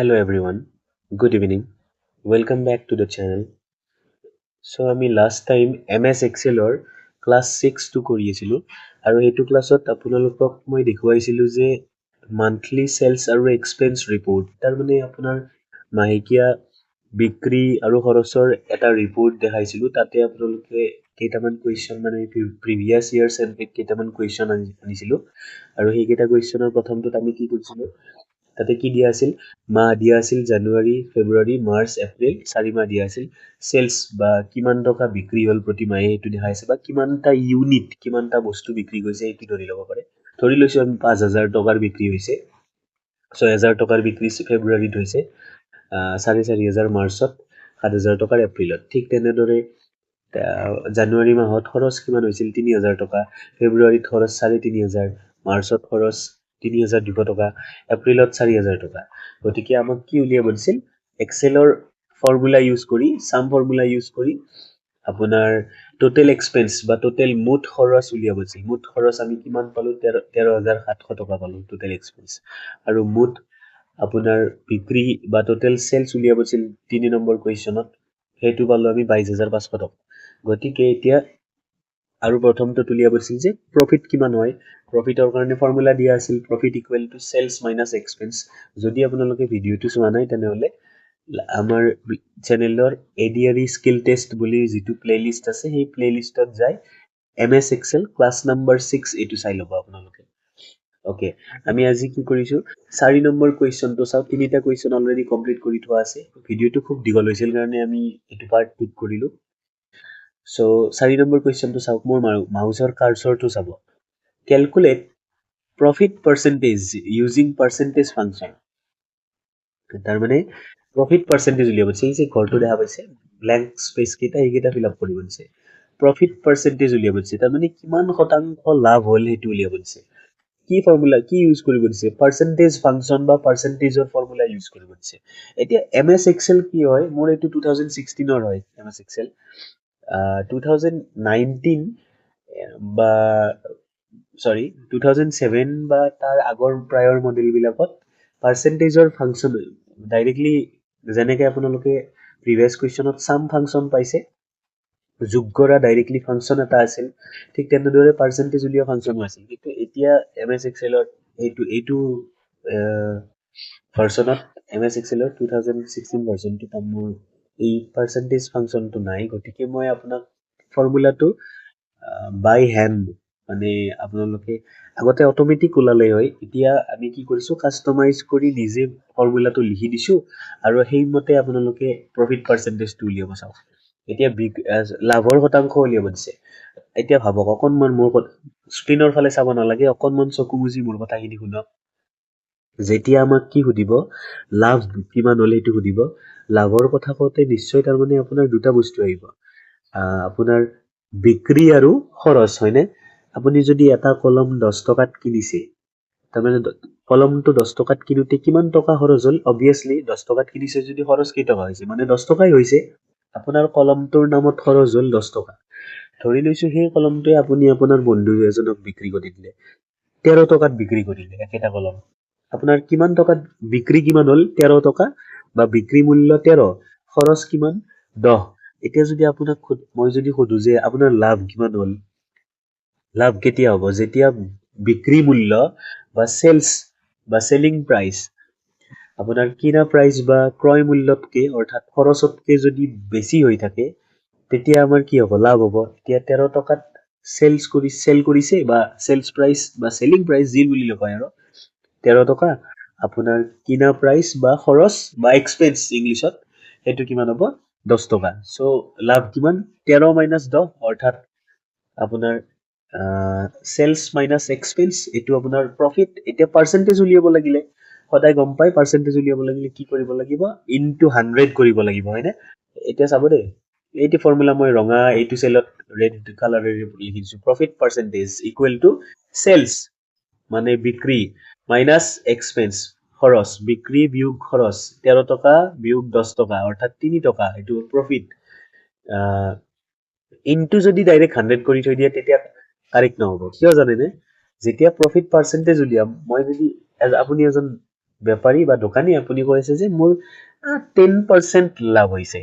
Hello everyone, good evening. Welcome back to the channel. So আমি last time MS Excel or class 6 টো কৰি আছিলো আৰু এইটো ক্লাছত আপোনালোকক মই দেখুৱাইছিলো যে monthly sales আৰু expense report তাৰ মানে আপোনাৰ মাহেকীয়া বিক্ৰী আৰু খৰচৰ এটা ৰিপৰ্ট দেখাইছিলো তাতে আপোনালোকে কেইটামান কুৱেশ্যন মানে previous years and কেইটামান কুৱেশ্যন আনিছিলো আৰু সেইকেইটা কুৱেশ্যনৰ প্ৰথমটোত আমি কি কৰিছিলো তাতে কি দিয়া আছিল মাহ দিয়া আছিল জানুৱাৰী ফেব্ৰুৱাৰী মাৰ্চ এপ্ৰিল 4 মাহ দিয়া আছিল সেলস বা কিমান টকা বিক্ৰী হল প্ৰতি মাহে এইটো দেখাইছে বা কিমানটা ইউনিট কিমানটা বস্তু বিক্ৰী কৰিছে এইটো ধৰি ল'ব পাৰে ধৰি লৈছো আমি 5000 টকাৰ বিক্ৰী হৈছে 6000 টকাৰ বিক্ৰী ফেব্ৰুৱাৰীত হৈছে 4500 মাৰ্চত 7000 টকাৰ এপ্ৰিলত ঠিক তেনেদৰে জানুৱাৰী মাহত খৰচ কিমান হৈছিল 3000 টকা ফেব্ৰুৱাৰীত খৰচ 3500 মাৰ্চত খৰচ 3200 টকা এপ্ৰিলত 4000 টকা গতিকে আমাক কি উলিয়াব দিছিল এক্সেলৰ ফৰ্মুলা ইউজ কৰি সাম ফৰ্মুলা ইউজ কৰি আপোনাৰ টোটেল এক্সপেন্স বা টোটেল মুঠ খৰচ উলিয়াব দিছিল মুঠ খৰচ আমি কিমান পালো 13700 টকা পালো টোটেল এক্সপেন্স আৰু মুঠ আপোনাৰ বিক্ৰী বা টোটেল সেলস উলিয়াব দিছিল 3 নম্বৰ কুৱেশ্যনত সেইটো পালো আমি 22500 টকা গতিকে এতিয়া আৰু প্ৰথমটো উলিয়াব দিছিল যে প্ৰফিট কিমান হয় প্ৰফিটৰ কাৰণে ফৰ্মুলা দিয়া আছিল profit equal to sales minus expense যদি আপোনালোকে ভিডিওটো চোৱা নাই তেনেহলে আমাৰ চেনেলৰ এডিআৰই স্কিল টেষ্ট বুলি যিটো প্লেলিষ্ট আছে সেই প্লেলিষ্টত যাই এমএছ এক্সেল ক্লাছ নম্বৰ 6 এইটো চাই ল'ব আপোনালোকে ওকে আমি আজি কি কৰিছো 4 নম্বৰ কুৱেশ্যনটো চাও তিনিটা কুৱেশ্যন অলৰেডি কমপ্লিট কৰি থোৱা আছে ভিডিওটো খুব দীঘল হৈছিল কাৰণে আমি এইটো পাৰ্ট পিক কৰিলো সো 4 নম্বৰ কুৱেশ্যনটো চাওক মোৰ মাউসৰ কাৰ্সৰটো চাব calculate profit percentage using percentage function তাৰ মানে profit percentage উলিয়াব দিছে এই যে ঘৰটো দেখা পাইছে blank space কেইটা এইকেইটা ফিল আপ কৰিব দিছে profit percentage উলিয়াব দিছে তাৰ মানে কিমান শতাংশ লাভ হ'ল সেইটো উলিয়াব দিছে কি ফৰ্মুলা কি ইউজ কৰিব দিছে পাৰ্সেন্টেজ ফাংচন বা পাৰ্সেন্টেজৰ ফৰ্মুলা ইউজ কৰিব দিছে এতিয়া এমএছ এক্সেল কি হয় মোৰ এইটো 2016 ৰ হয় এমএছ এক্সেল 2019 বা সৰি 2007 বা তাৰ আগৰ প্ৰায়ৰ মডেল বিলাকত পাৰ্সেন্টেজৰ ফাংচন ডাইৰেক্টলি যেনেকৈ আপোনালোকে প্ৰিভিয়াস কুৱেশ্যনত সাম ফাংচন পাইছে যোগ কৰা ডাইৰেক্টলি ফাংচন এটা আছিল ঠিক তেনেদৰে পাৰ্সেন্টেজ উলিওৱা ফাংচনো আছিল কিন্তু এতিয়া এমএছ এক্সেলৰ এইটো ভাৰ্চনত এমএছ এক্সেলৰ 2016 ভাৰ্চনটো মোৰ এই পাৰ্সেন্টেজ ফাংচনটো নাই গতিকে মই আপোনাক ফৰ্মুলাটো বাই হ্যান্ড মানে আপোনালোকে আগতে অটোমেটিক ওলালে হয় এতিয়া আমি কি কৰিছো কাস্টমাইজ কৰি নিজে ফৰ্মুলাটো লিখি দিছো আৰু সেইমতে আপোনালোকে প্ৰফিট পাৰ্সেন্টেজটো উলিয়াব চাওক এতিয়া লাভৰ শতাংশ উলিয়াব দিছে এতিয়া ভাবক অকনমান মোৰ স্ক্ৰিনৰ ফালে চাব নালাগে অকনমান চকু মুজি মোৰ কথাখিনি শুনক যেতিয়া আমাক কি সুধিব লাভ কিমান হলে সেইটো সুধিব লাভৰ কথা কওঁতে নিশ্চয় তাৰ মানে আপোনাৰ দুটা বস্তু আহিব আপোনাৰ বিক্ৰী আৰু খৰচ হয়নে আপুনি যদি এটা কলম 10 টকাত কিনিছে তাৰমানে কলমটো 10 টকাত কিনোতে কিমান টকা খৰচ হ'ল অবভিয়াসলি 10 টকাত কিনিছে যদি খৰচ কেই টকা হৈছে মানে 10 টকাই হৈছে আপোনাৰ কলমটোৰ নামত খৰচ হ'ল 10 টকা ধৰি লৈছো সেই কলমটোৱে আপুনি আপোনাৰ বন্ধু এজনক বিক্ৰী কৰি দিলে 13 টকাত বিক্ৰী কৰিলে একেটা কলম আপোনাৰ কিমান টকাত বিক্ৰী কিমান হ'ল 13 টকা বা বিক্ৰী মূল্য 13 খৰচ কিমান 10 এতিয়া যদি আপোনাক মই যদি সোধো যে আপোনাৰ লাভ কিমান হ'ল লাভ কেতিয়া হ'ব যেতিয়া বিক্ৰী মূল্য বা সেলস বা সেলিং প্ৰাইস আপোনাৰ কিনা প্ৰাইস বা ক্ৰয় মূল্যতকৈ অৰ্থাৎ খৰচতকৈ যদি বেছি হৈ থাকে তেতিয়া আমাৰ কি হ'ব লাভ হ'ব এতিয়া 13 টকাত সেল কৰিছে বা সেলস প্ৰাইস বা সেলিং প্ৰাইস যি বুলি কয় আৰু 13 টকা আপোনাৰ কিনা প্ৰাইস বা খৰচ বা এক্সপেন্স ইংলিশত সেইটো কিমান হ'ব 10 টকা সো লাভ কিমান 13 মাইনাস 10 অৰ্থাৎ আপোনাৰ সেলস মাইনাস এক্সপেন্স এটো আপোনাৰ প্ৰফিট এতিয়া পাৰ্সেন্টেজ উলিয়াব লাগিলে সদায় গম পাই পাৰ্সেন্টেজ উলিয়াব লাগিলে কি কৰিব লাগিব ইনটু 100 কৰিব লাগিব হয়নে এতিয়া চাব দেই এইটো ফৰ্মুলা মই ৰঙা এইটো সেলত ৰেড কালাৰেৰে লিখি দিছো profit percentage equal to sales মানে বিক্ৰী মাইনাস এক্সপেন্স খৰচ বিক্ৰী বিয়োগ খৰচ 13 টকা বিয়োগ 10 টকা অৰ্থাৎ 3 টকা এটো প্ৰফিট ইনটু যদি ডাইৰেক্ট 100 কৰি থৈ দিয়া তেতিয়া কাৰেক্ট নহব কিয় জানেনে যেতিয়া প্ৰফিট পাৰ্সেন্টেজ উলিয়াম মই যদি আপুনি এজন বেপাৰী বা দোকানী আপুনি কৈছে যে মোৰ 10% লাভ হৈছে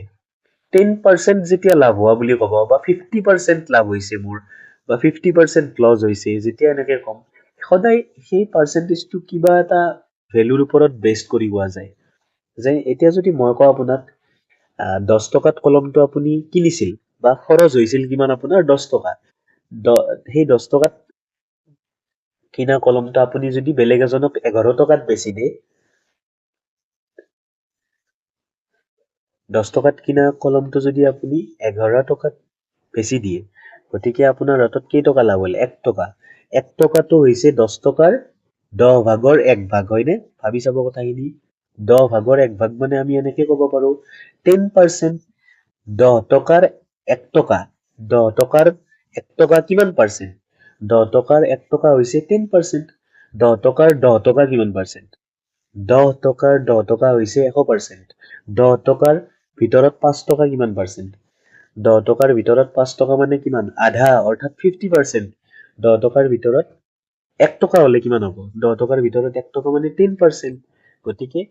10% যেতিয়া লাভ হোৱা বুলি ক'ব বা 50% লাভ হৈছে মোৰ বা 50% লছ হৈছে যেতিয়া এনেকে কম সদায় সেই পাৰ্চেন্টেজটো কিবা এটা ভেলুৰ ওপৰত বেছ কৰি কোৱা যায় যে এতিয়া যদি মই কওঁ আপোনাক 10 টকাত কলমটো আপুনি কিনিছিল বা খৰচ হৈছিল কিমান আপোনাৰ 10 টকা সেই 10 টকাত কিনা কলমটো আপুনি যদি বেলেগ এজনক 11 টকাত বেছি দিয়ে 10 টকাত কিনা কলমটো যদি আপুনি 11 টকাত বেছি দিয়ে গতিকে আপোনাৰ হাতত কেই টকা লাভ হ'ল 1 টকা 1 টকাটো হৈছে 10 টকাৰ 10 ভাগৰ 1 ভাগ হয়নে ভাবি চাব কথাখিনি 10 ভাগৰ 1 ভাগ মানে আমি এনেকে ক'ব পাৰো 10% 10 টকাৰ 1 টকা 10 টকাৰ 1 টকা কিমান পাৰ্চেন্ট 10 টকাৰ 1 টকা হৈছে 10% 10 টকাৰ 10 টকা কিমান পাৰ্চেন্ট 10 টকাৰ 10 টকা হৈছে 100%। 10 টকাৰ ভিতৰত 5 টকা কিমান পাৰ্চেন্ট 10 টকাৰ ভিতৰত 5 টকা মানে কিমান আধা অৰ্থাৎ 50%। 10 টকাৰ ভিতৰত 1 টকা হলে কিমান হ'ব 10 টকাৰ ভিতৰত 1 টকা মানে 10%। গতিকে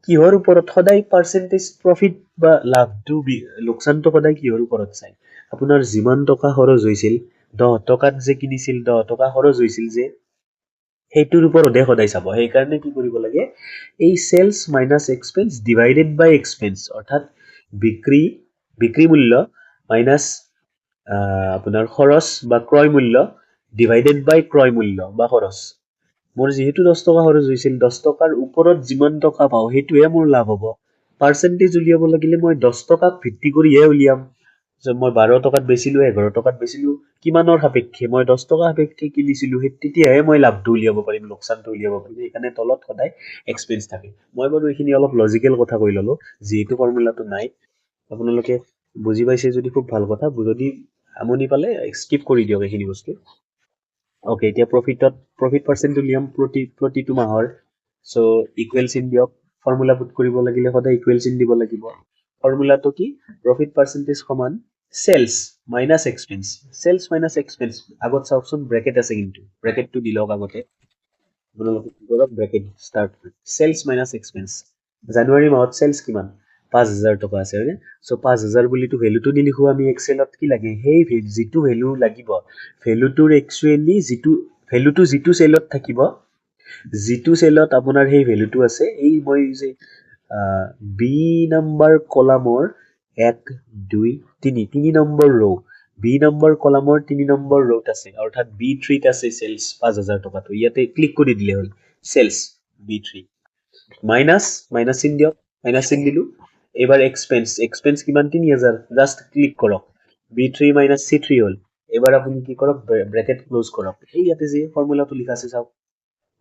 কিহৰ ওপৰত সদায় পাৰ্চেন্টেজ প্ৰফিট বা লাভটো লোকচানটো সদায় কিহৰ ওপৰত চাই আপোনাৰ যিমান টকা খৰচ হৈছিল 10 টকাত যে কিনিছিল 10 টকা খৰচ হৈছিল যে সেইটোৰ ওপৰতহে সদায় চাব সেইকাৰণে কি কৰিব লাগে এই সেলস মাইনাস এক্সপেন্স ডিভাইডেড বাই এক্সপেন্স অৰ্থাৎ বিক্ৰী মূল্য মাইনাস আপোনাৰ খৰচ বা ক্ৰয় মূল্য ডিভাইডেড বাই ক্ৰয় মূল্য বা খৰচ মোৰ যেহেতু 10 টকা খৰচ হৈছিল 10 টকাৰ ওপৰত যিমান টকা পাওঁ সেইটোহে মোৰ লাভ হ'ব পাৰ্চেন্টেজ উলিয়াব লাগিলে মই 10 টকাক ভিত্তি কৰিহে উলিয়াম যে মই 12 টকাত বেচিলো 11 টকাত বেচিলো কিমানৰ সাপেক্ষে মই 10 টকা সাপেক্ষে কিনিছিলো তেতিয়াহে মই লাভটো উলিয়াব পাৰিম লোকচানটো উলিয়াব পাৰিম সেইকাৰণে তলত সদায় এক্সপেন্স থাকে মই বাৰু এইখিনি অলপ লজিকেল কথা কৈ ললো যেহেতু ফৰ্মুলাটো নাই আপোনালোকে বুজি পাইছে যদি খুব ভাল কথা যদি আমনি পালে স্কিপ কৰি দিয়ক এইখিনি বস্তু ওকে এতিয়া প্ৰফিট পাৰ্চেন্ট উলিয়াম প্ৰতিটো মাহৰ সো ইকুৱেল চিন দিয়ক ফৰ্মুলা পুট কৰিব লাগিলে সদায় ইকুৱেল চিন দিব লাগিব ফৰ্মুলাটো কি প্ৰফিট পাৰ্চেন্টেজ সমান সেলস মাইনাস এক্সপেন্স আগত চাওকচোন ব্ৰেকেট আছে কিন্তু ব্ৰেকেটটো দি লওক আগতে আপোনালোকে কি কৰক bracket start sales minus expense জানুৱাৰী মাহত সেলস কিমান 5000 টকা আছে হয়নে সো 5000 বুলিটো ভ্যালুটো নিলিখো আমি এক্সেলত কি লাগে সেই যিটো ভ্যালু লাগিব ভ্যালুটোৰ একচুয়ালি ভ্যালুটো যিটো সেলত থাকিব যিটো সেলত আপোনাৰ সেই ভ্যালুটো আছে এই মই যে বি নম্বৰ কলামৰ 1 2 3 3 নম্বৰ ৰো বি নম্বৰ কলামৰ 3 নম্বৰ ৰোত আছে অৰ্থাৎ B3 ত আছে সেলস 5000 টকাটো ইয়াতে ক্লিক কৰি দিলে হ'ল সেলস B3 মাইনাস চিন দিয়ক মাইনাস চিন দিলু এবাৰ এক্সপেন্স কিমান 3000 জাস্ট ক্লিক কৰক B3 মাইনাস C3 হ'ল এবাৰ আপুনি কি কৰক ব্ৰেকেট ক্লোজ কৰক এই ইয়াতে যে ফৰ্মুলাটো লিখা আছে চাওক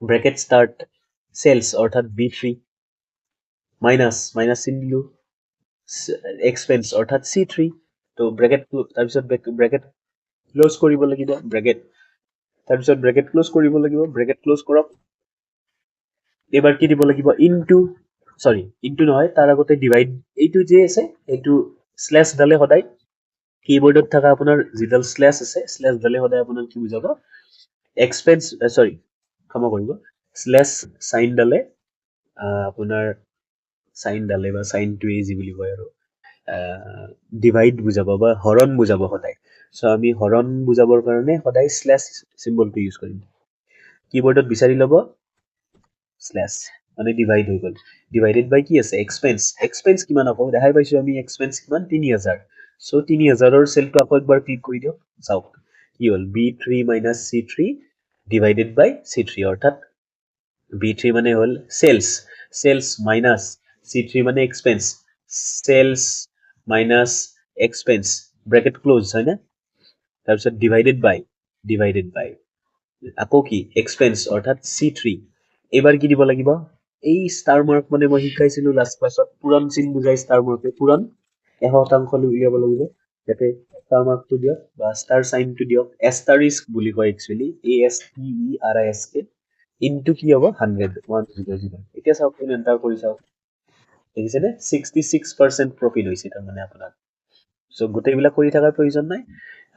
ব্ৰেকেট স্টাৰ্ট সেলস অৰ্থাৎ B3 মাইনাস চিন দিলু এক্সপেন্স অৰ্থাৎ C3 তো ব্ৰেকেট তাৰপিছত ব্ৰেকেট ক্লোজ কৰিব লাগিব ব্ৰেকেট তাৰপিছত ব্ৰেকেট ক্লোজ কৰিব লাগিব ব্ৰেকেট ক্লোজ কৰক এবাৰ কি দিব লাগিব ইনটু নহয় তাৰ আগতে ডিভাইড এইটো যে আছে এইটো স্ল্যাশ ডালে সদায় কিবোৰ্ডত থাকা আপোনাৰ যিডাল স্ল্যাশ আছে স্ল্যাশ ডালে সদায় আপোনাৰ কি বুজাব এক্সপেন্স ক্ষমা কৰিব স্ল্যাশ সাইন ডালে আপোনাৰ সাইন ডালে বা সাইনটোৱে যি বুলি কয় আৰু ডিভাইড বুজাব বা হৰণ বুজাব সদায় সো আমি হৰণ বুজাবৰ কাৰণে সদায় স্ল্যাশ সিম্বলটো ইউজ কৰিম কিবোৰ্ডত বিচাৰি লব স্ল্যাশ মানে ডিভাইড হৈ গল ডিভাইডেড বাই কি আছে এক্সপেন্স কিমান হ'ব দেখাই পাইছো আমি এক্সপেন্স কিমান 3000 সো 3000 ৰ সেলটো আকৌ একবাৰ ক্লিক কৰি দিয়ক চাওক কি হ'ল B3 মাইনাস C3 ডিভাইডেড বাই C3 অৰ্থাৎ B3 মানে হ'ল সেলস মাইনাস C3 মানে expense sales minus expense bracket close হয় না তাৰপিছত ডিভাইডেড বাই আকৌ কি এক্সপেন্স অৰ্থাৎ C3 এবাৰ কি দিব লাগিব এই ষ্টাৰ মাৰ্ক মানে মই শিকাইছিলো লাষ্ট ক্লাছত পুৰণ চিন বুজাই ষ্টাৰ মাৰ্কে পুৰণ 100% উলিয়াব লাগিব যাতে ষ্টাৰ মাৰ্কটো দিয়ক বা ষ্টাৰ সাইনটো দিয়ক এষ্টাৰিস্ক বুলি কয় একচুয়ালি ASTERISK ইনটু কি হ'ব 100 এতিয়া চাওক এন্টাৰ কৰি চাওক দেখিছেনে 66% প্ৰফিট হৈছে তাৰমানে আপোনাৰ সো গোটেইবিলাক কৰি থকাৰ প্ৰয়োজন নাই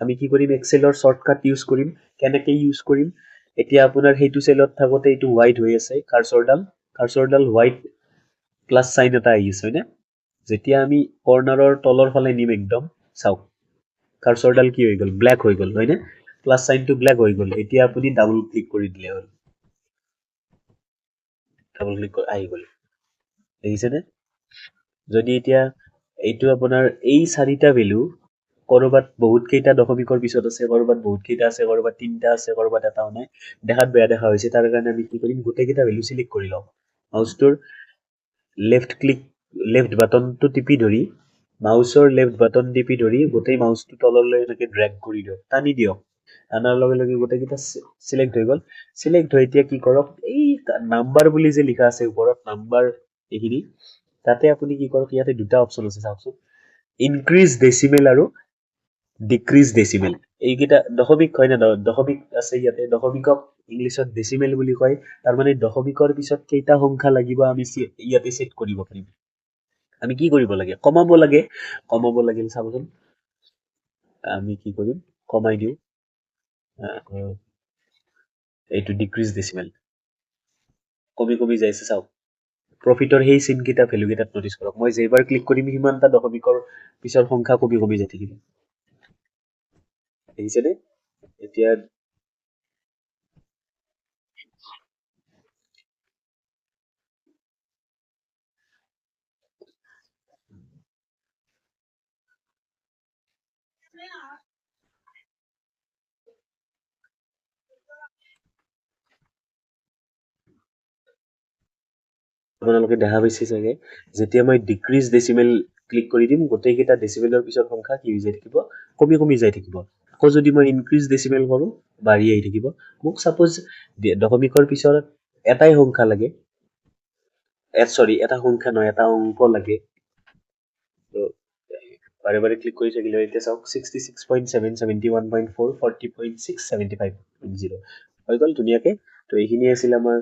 আমি কি কৰিম এক্সেলৰ শৰ্টকাট ইউজ কৰিম কেনেকৈ ইউজ কৰিম এতিয়া আপোনাৰ সেইটো সেলত থাকোতে এইটো হোৱাইট হৈ আছে কাৰ্সৰডাল কাৰ্চৰডাল হোৱাইট প্লাছ চাইন এটা আহি আছে হয়নে যেতিয়া আমি কৰ্নাৰৰ তলৰ ফালে নিম একদম চাওক কাৰ্চৰডাল কি হৈ গ'ল ব্লেক হৈ গ'ল হয়নে প্লাছ চাইনটো ব্লেক হৈ গ'ল এতিয়া আপুনি ডাবল ক্লিক কৰি দিলে হ'ল ডাবল ক্লিক আহি গ'ল দেখিছেনে যদি এতিয়া এইটো আপোনাৰ এই চাৰিটা ভেলু কৰবাত বহুত কেইটা দশমিকৰ পিছত আছে কৰবাত বহুত কেইটা আছে কৰবাত তিনিটা আছে কৰবাত এটাও নাই দেখাত বেয়া দেখা হৈছে তাৰ কাৰণে আমি কি কৰিম গোটেইকেইটা ভেলু চিলেক্ট কৰি লওঁ মাউচটোৰ লেফ্ট বাটনটো টিপি ধৰি মাউচৰ লেফ্ট বাটন টিপি ধৰি গোটেই মাউচটো তললৈ এনেকে ড্ৰেগ কৰি দিয়ক টানি দিয়ক টানাৰ লগে লগে গোটেইকেইটা চিলেক্ট হৈ গ'ল চিলেক্ট হৈ এতিয়া কি কৰক এই নাম্বাৰ বুলি যে লিখা আছে ওপৰত নাম্বাৰ এইখিনি তাতে আপুনি কি কৰক ইয়াতে দুটা অপচন আছে চাওকচোন ইনক্ৰিজ ডেচিমেল আৰু ডিক্ৰিজ ডেচিমেল এইকেইটা দশমিক হয় না দশমিক আছে ইয়াতে দশমিকক ইংলিছত ডেচিমেল বুলি কয় তাৰমানে দশমিকৰ পিছত কেইটা সংখ্যা লাগিব আমি ইয়াতে সেট কৰিব পাৰিম আমি কি কৰিব লাগে কমাব লাগিল চাবচোন আমি কি কৰিম কমাই দিওঁ এইটো ডিক্ৰিজ ডেচিমেল কমি যাইছে চাওক প্ৰফিটৰ সেই চিনকেইটা ভেলুকেইটাত নটিচ কৰক মই যেইবাৰ ক্লিক কৰিম সিমানটা দশমিকৰ পিছৰ সংখ্যা কমি যাই থাকিব দেখিছেনে এতিয়া আপোনালোকে দেখা পাইছে চাগে যেতিয়া মই ডিক্ৰিজ ডেচিমেল ক্লিক কৰি দিম গোটেইকেইটা ডেচিমেলৰ পিছৰ সংখ্যা কি হৈ যাই থাকিব কমি যাই থাকিব আকৌ যদি মই ইনক্ৰিজ ডেচিমেল কৰোঁ বাঢ়ি আহি থাকিব মোক চাপোজ দশমিকৰ পিছত এটাই সংখ্যা লাগে এটা সংখ্যা নহয় এটা অংক লাগে বাৰে বাৰে ক্লিক কৰি থাকিলে এতিয়া চাওক 66.7 71.4 40.6 75.0 হৈ গ'ল ধুনীয়াকে তো এইখিনি আছিল আমাৰ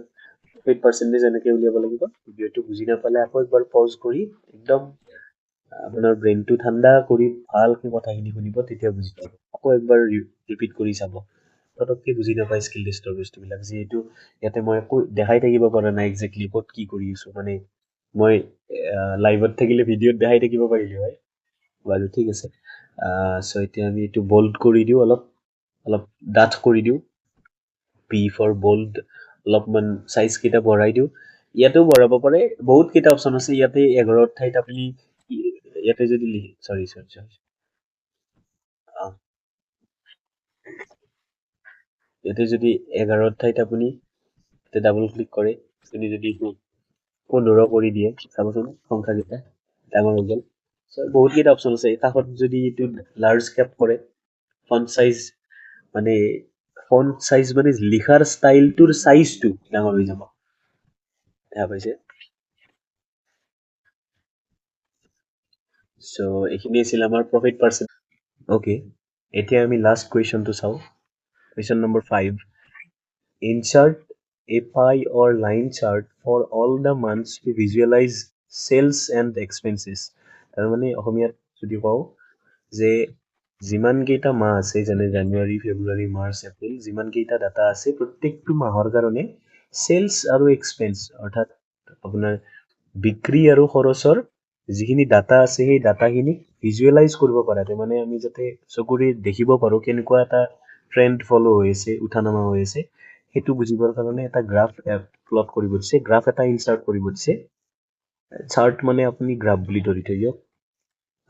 8% এনেকে উলিয়াব লাগিব ভিডিঅ'টো বুজি নাপালে আকৌ একবাৰ পজ কৰি একদম আপোনাৰ ব্ৰেইনটো ঠাণ্ডা কৰি ভালকে কথাখিনি শুনিব তেতিয়া বুজি পাব আকৌ একবাৰ ৰিপিট কৰি চাব পটককে বুজি নাপায় স্কিল টেষ্টৰ বস্তুবিলাক যিহেতু ইয়াতে মই একো দেখাই থাকিব পৰা নাই একজেক্টলি ক'ত কি কৰি আছো মানে মই লাইভত থাকিলে ভিডিঅ'ত দেখাই থাকিব পাৰিলো হয় বাৰু ঠিক আছে চ' এতিয়া আমি এইটো বল্ড কৰি দিওঁ অলপ ডাঠ কৰি দিওঁ পি ফৰ বল্ড অলপমান চাইজ কেইটা বঢ়াই দিওঁ ইয়াতেও বঢ়াব পাৰে বহুত কেইটা অপশ্যন আছে ইয়াতে 11 ঠাইত আপুনি ইয়াতে যদি চৰি ইয়াতে যদি 11 ঠাইত আপুনি ডাবল ক্লিক কৰে আপুনি যদি এইটো 15 কৰি দিয়ে চাবচোন সংখ্যাকেইটা ডাঙৰ হৈ গ'ল বহুত কেইটা অপশ্যন আছে কাষত যদি এইটো লাৰ্জ কেপ কৰে ফন্ট চাইজ মানে লিখাৰ ষ্টাইলটোৰ চাইজটো ডাঙৰ হৈ যাব দেখা পাইছে চ' এইখিনি আছিল আমাৰ প্ৰফিট পাৰ্চেণ্ট অ'কে এতিয়া আমি লাষ্ট কুৱেশ্যনটো চাওঁ question number 5 insert a pie or line chart for all the months to visualize sales and expenses তাৰমানে অসমীয়াত যদি কওঁ যে যিমান কেইটা মাহ আছে যেনে জানুৱাৰী ফেব্ৰুৱাৰী মাৰ্চ এপ্ৰিল যিমান কেইটা ডাটা আছে প্ৰত্যেকটো মাহৰ কাৰণে সেলস আৰু এক্সপেন্স অৰ্থাৎ আপোনাৰ বিক্ৰী আৰু খৰচৰ যিখিনি ডাটা আছে সেই ডাটাখিনি ভিজুৱেলাইজ কৰিব পাৰে মানে আমি যাতে চকুৰে দেখিব পাৰো কেনেকুৱা এটা ট্ৰেণ্ড ফলো হৈ আছে উঠা নমা হৈ আছে সেইটো বুজিবৰ কাৰণে এটা গ্ৰাফ প্লট কৰিব দিছে গ্ৰাফ এটা ইনচাৰ্ট কৰিব দিছে চাৰ্ট মানে আপুনি গ্ৰাফ বুলি ধৰি থৈ দিয়ক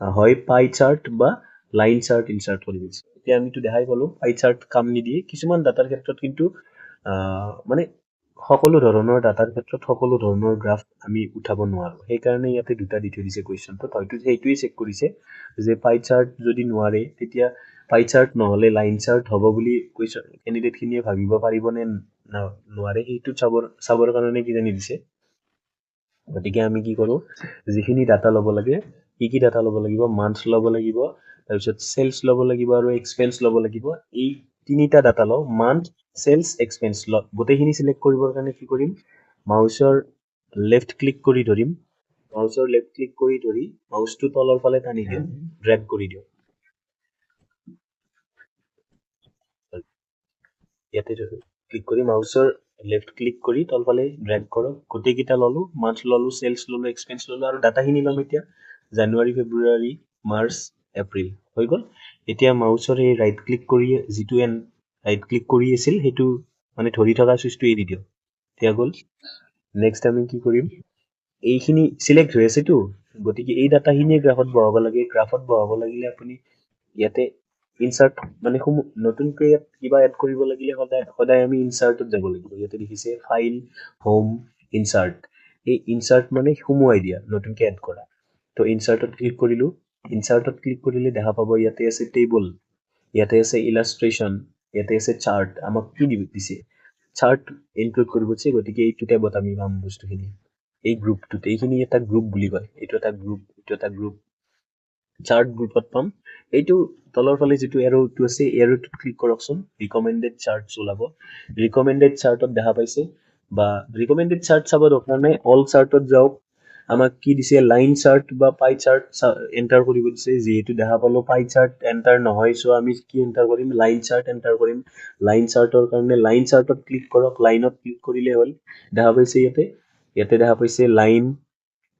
হয় পাই চাৰ্ট বা লাইন চাৰ্ট ইনচাৰ্ট কৰি দিছে এতিয়া আমিতো দেখাই পালো পাই চাৰ্ট কাম নিদিয়ে কিছুমান ডাটাৰ ক্ষেত্ৰত কিন্তু মানে সকলো ধৰণৰ ডাটাৰ ক্ষেত্ৰত সকলো ধৰণৰ গ্ৰাফ আমি উঠাব নোৱাৰো সেইকাৰণে ইয়াতে দুটা দি থৈ দিছে কুৱেশ্যনটোত হয়তো সেইটোৱে চেক কৰিছে যে পাই চাৰ্ট যদি নোৱাৰে তেতিয়া পাই চাৰ্ট নহ'লে লাইন চাৰ্ট হ'ব বুলি কুৱেশ্যন কেণ্ডিডেটখিনিয়ে ভাবিব পাৰিবনে নোৱাৰে সেইটো চাবৰ কাৰণে কিজানি দিছে গতিকে আমি কি কৰোঁ যিখিনি ডাটা ল'ব লাগে কি ডাটা ল'ব লাগিব মান্থ ল'ব লাগিব তাৰপিছত চেলছ ল'ব লাগিব আৰু এক্সপেন্স ল'ব লাগিব এই তিনিটা ডাটা লওঁ মান্থ চেলছ এক্সপেন্স গোটেইখিনি চিলেক্ট কৰিবৰ কাৰণে কি কৰিম মাউচৰ লেফ্ট ক্লিক কৰি ধৰিম মাউচটো তলৰ ফালে টানি দিওঁ ড্ৰেগ কৰি দিওঁ ইয়াতে ক্লিক কৰি মাউচৰ লেফ্ট ক্লিক কৰি তলফালে ড্ৰেগ কৰক গোটেইকেইটা ল'লোঁ মান্থ ল'লোঁ চেলছ ল'লোঁ এক্সপেন্স ল'লোঁ আৰু ডাটাখিনি ল'ম এতিয়া জানুৱাৰী ফেব্ৰুৱাৰী মাৰ্চ এপ্ৰিল হৈ গ'ল এতিয়া মাউচৰ এই ৰাইট ক্লিক কৰি যিটো ৰাইট ক্লিক কৰি আছিল সেইটো মানে ধৰি থকা চুইচটো এৰি দিয়ক এতিয়া গ'ল নেক্সট আমি কি কৰিম এইখিনি চিলেক্ট হৈ আছেতো গতিকে এই ডাটাখিনিয়ে গ্ৰাফত বহাব লাগে গ্ৰাফত বহাব লাগিলে আপুনি ইয়াতে ইনচাৰ্ট মানে নতুনকৈ ইয়াত কিবা এড কৰিব লাগিলে সদায় আমি ইনচাৰ্টত যাব লাগিব ইয়াতে দেখিছে ফাইল হোম ইনচাৰ্ট এই ইনচাৰ্ট মানে সুমুৱাই দিয়া নতুনকৈ এড কৰা তো ইনচাৰ্টত ক্লিক কৰিলোঁ ইনচাৰ্টত ক্লিক কৰিলে দেখা পাব ইয়াতে আছে টেবল ইয়াতে আছে ইলাষ্ট্ৰেশ্যন ইয়াতে আছে চাৰ্ট আমাক কি দিছে চাৰ্ট ইনক্লুড কৰিব দিছে গতিকে এইটো টেবত আমি পাম বস্তুখিনি এই গ্ৰুপটোত এইখিনি এটা গ্ৰুপ বুলি কয় এইটো এটা গ্ৰুপ চাৰ্ট গ্ৰুপত পাম এইটো তলৰ ফালে যিটো এৰোটো আছে এৰোটোত ক্লিক কৰকচোন ৰিকমেণ্ডেড চাৰ্ট ওলাব ৰিকমেণ্ডেড চাৰ্টত দেখা পাইছে বা ৰিকমেণ্ডেড চাৰ্ট চাব দৰকাৰ নাই অল চাৰ্টত যাওক আমাক কি দিছে লাইন চাৰ্ট বা পাই চাৰ্ট এণ্টাৰ কৰিব দিছে যিহেতু দেখা পালো পাই চাৰ্ট এণ্টাৰ নহয় চ' আমি কি এণ্টাৰ কৰিম লাইন চাৰ্ট এণ্টাৰ কৰিম লাইন চাৰ্টৰ কাৰণে লাইন চাৰ্টত ক্লিক কৰক লাইনত ক্লিক কৰিলে হ'ল দেখা পাইছে ইয়াতে দেখা পাইছে line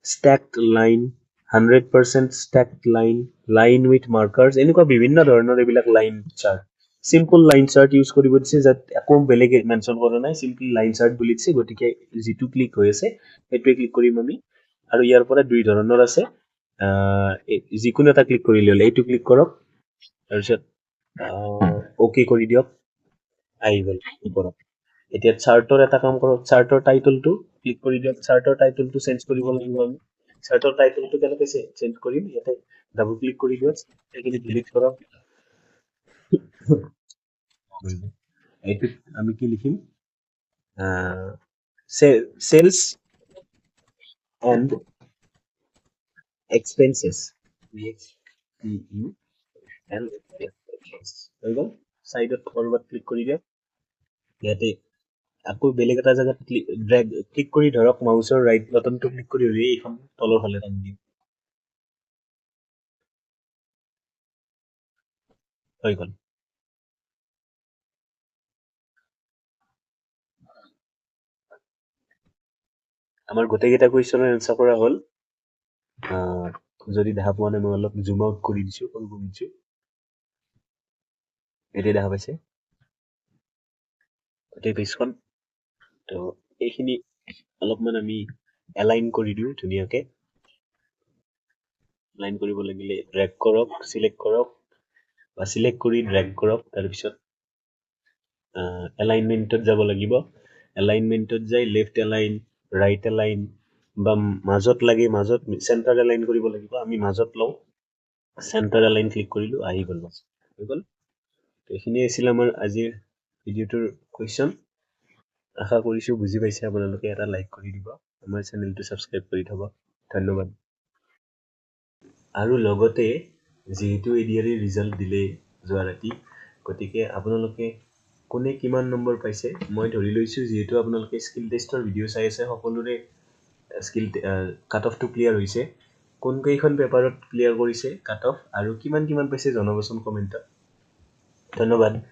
stacked line 100% stacked line with markers এনেকুৱা বিভিন্ন ধৰণৰ এইবিলাক line chart simple line chart use কৰিব দিছে যাত একো বেলেগ মেনশ্যন কৰা নাই সিম্পলি লাইন চাৰ্ট বুলি দিছে গতিকে যিটো ক্লিক হৈ আছে সেইটোৱে ক্লিক কৰিম আমি আৰু ইয়াৰ পৰা দুই ধৰণৰ আছে যিকোনো এটা ক্লিক কৰিলে হ'ল এইটো ক্লিক কৰক তাৰপিছত অ'কে কৰি দিয়ক আহি গ'ল ওপৰত এতিয়া চাৰ্টৰ এটা কাম কৰক চাৰ্টৰ টাইটলটো ক্লিক কৰি দিয়ক চাৰ্টৰ টাইটলটো চেঞ্জ কৰিব লাগিব আমি চাৰ্টৰ টাইটলটো কেনেকৈ চেঞ্জ কৰিম ইয়াতে ডাবল ক্লিক কৰি দিয়ক এইখিনি ডিলিট কৰক এইটোত আমি কি লিখিম চেলছ এণ্ড এক্সপেন্সেছ হৈ গ'ল চাইডত কৰবাত ক্লিক কৰি দিয়ক ইয়াতে আকৌ বেলেগ এটা জেগাত ক্লিক কৰি ধৰক মাউচৰ ৰাইট বাটনটো ক্লিক কৰি হ'লে এইখন তলৰ ফালে টানি দিম হৈ গ'ল আমাৰ গোটেইকেইটা কুৱেশ্যনৰ এনচাৰ কৰা হ'ল যদি দেখা পোৱা নাই মই অলপ জুম আউট কৰি দিছোঁ এতিয়া দেখা পাইছে গোটেই পেজখন তো এইখিনি অলপমান আমি এলাইন কৰি দিওঁ ধুনীয়াকৈ এলাইন কৰিব লাগিলে ড্ৰেগ কৰক চিলেক্ট কৰক বা চিলেক্ট কৰি ড্ৰেগ কৰক তাৰপিছত এলাইনমেণ্টত যাব লাগিব এলাইনমেণ্টত যাই লেফ্ট এলাইন ৰাইট এলাইন বা মাজত লাগে মাজত চেণ্টাৰ এলাইন কৰিব লাগিব আমি মাজত লওঁ চেণ্টাৰ এলাইন ক্লিক কৰিলোঁ আহি গ'ল হৈ গ'ল এইখিনিয়ে আছিল আমাৰ আজিৰ ভিডিঅ'টোৰ কুৱেশ্যন আশা কৰিছোঁ বুজি পাইছে আপোনালোকে এটা লাইক কৰি দিব আমাৰ চেনেলটো ছাবস্ক্ৰাইব কৰি থ'ব ধন্যবাদ আৰু লগতে যিহেতু এডিআৰই ৰিজাল্ট দিলে যোৱা ৰাতি গতিকে আপোনালোকে কোনে কিমান নম্বৰ পাইছে মই ধৰি লৈছোঁ যিহেতু আপোনালোকে স্কিল টেষ্টৰ ভিডিঅ' চাই আছে সকলোৰে স্কিল কাট অফটো ক্লিয়াৰ হৈছে কোনকেইখন পেপাৰত ক্লিয়াৰ কৰিছে কাট অফ আৰু কিমান পাইছে জনাবচোন কমেণ্টত ধন্যবাদ